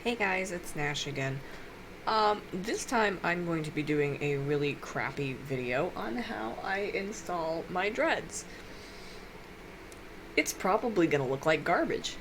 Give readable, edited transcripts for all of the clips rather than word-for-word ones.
Hey guys, it's Nash again. This time I'm going to be doing a really crappy video on how I install my dreads. It's probably gonna look like garbage.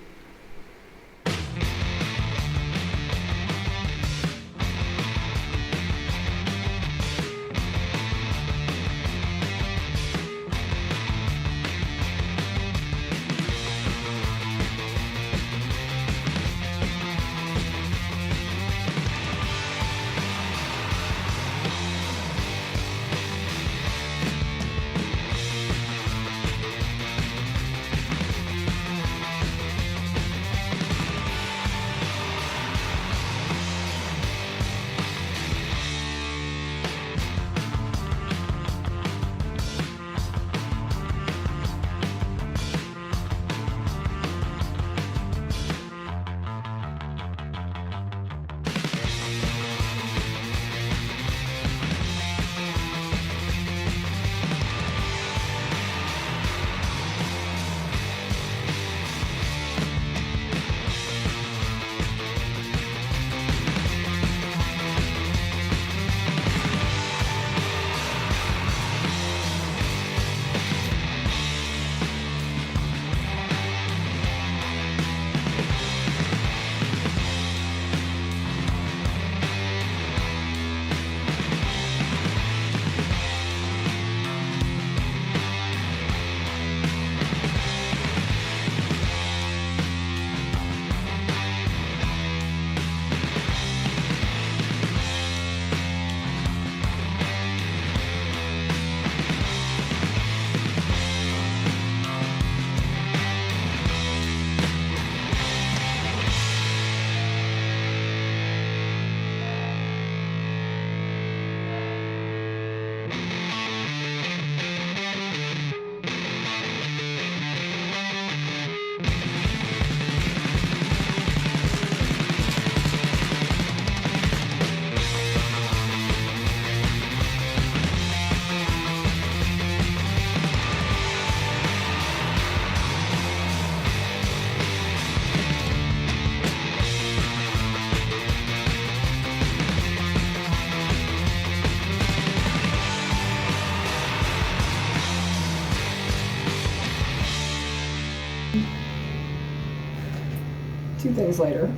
Two days later.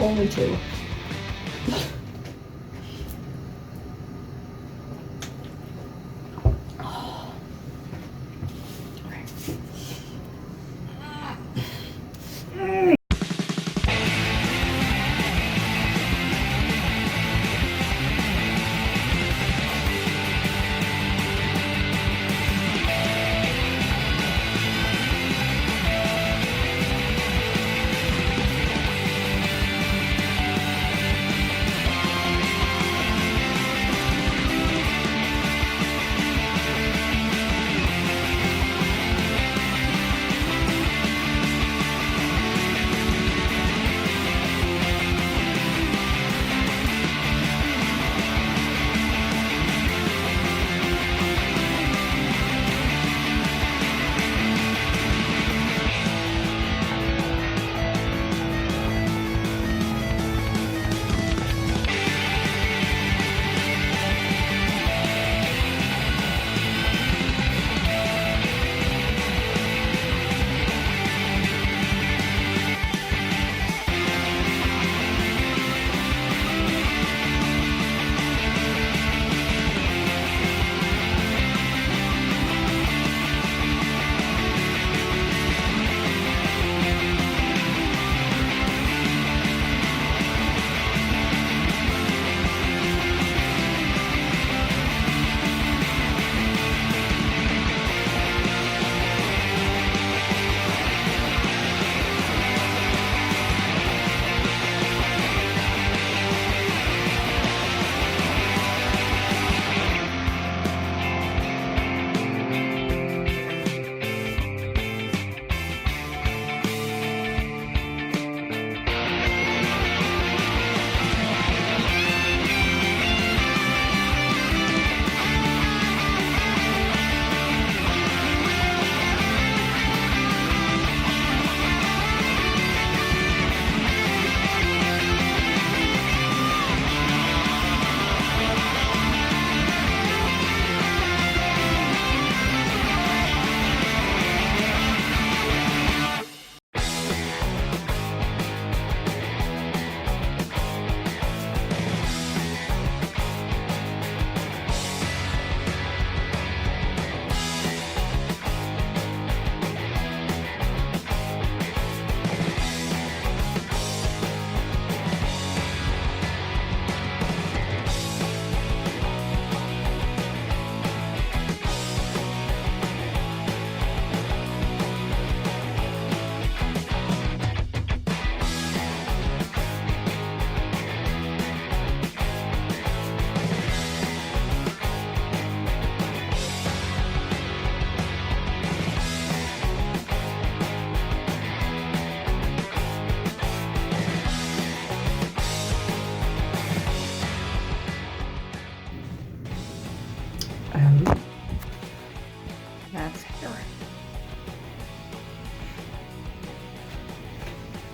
Only two.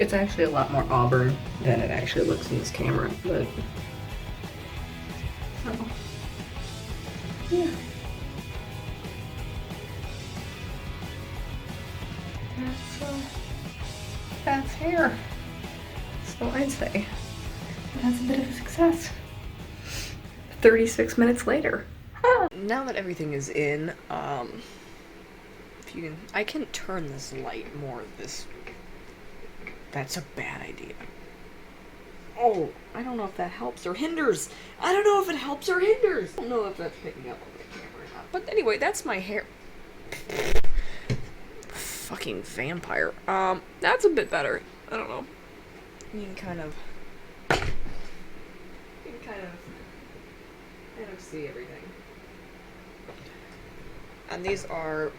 It's actually a lot more auburn than it actually looks in this camera, but... So, yeah. That's hair. So I'd say that's a bit of a success. 36 minutes later. Now that everything is in, if you can, I can turn this light more this. That's a bad idea. Oh, I don't know if that helps or hinders. I don't know if it helps or hinders. I don't know if that's picking up on the camera or not. But anyway, that's my hair. Fucking vampire. That's a bit better. I don't know. You can kind of see everything. And these are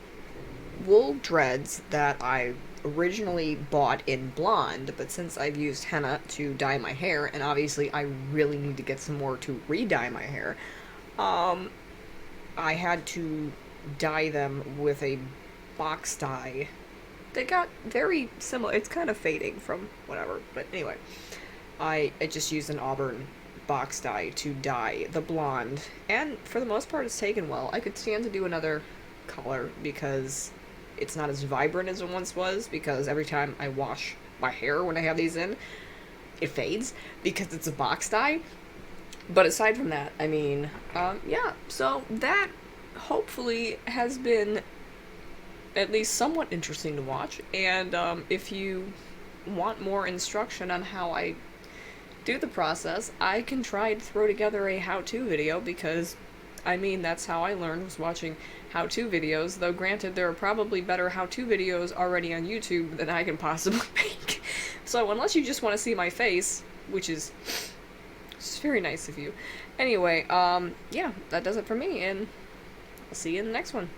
wool dreads that I originally bought in blonde, but since I've used henna to dye my hair, and obviously I really need to get some more to re-dye my hair, I had to dye them with a box dye. They got very similar. It's kind of fading from whatever, but anyway, I just used an auburn box dye to dye the blonde, and for the most part it's taken well. I could stand to do another color because it's not as vibrant as it once was, because every time I wash my hair when I have these in, it fades because it's a box dye. But aside from that, I mean, yeah, so that hopefully has been at least somewhat interesting to watch, and if you want more instruction on how I do the process, I can try to throw together a how-to video, because I mean, that's how I learned, was watching how-to videos, though granted there are probably better how-to videos already on YouTube than I can possibly make. So unless you just want to see my face, which is very nice of you. Anyway, yeah, that does it for me, and I'll see you in the next one.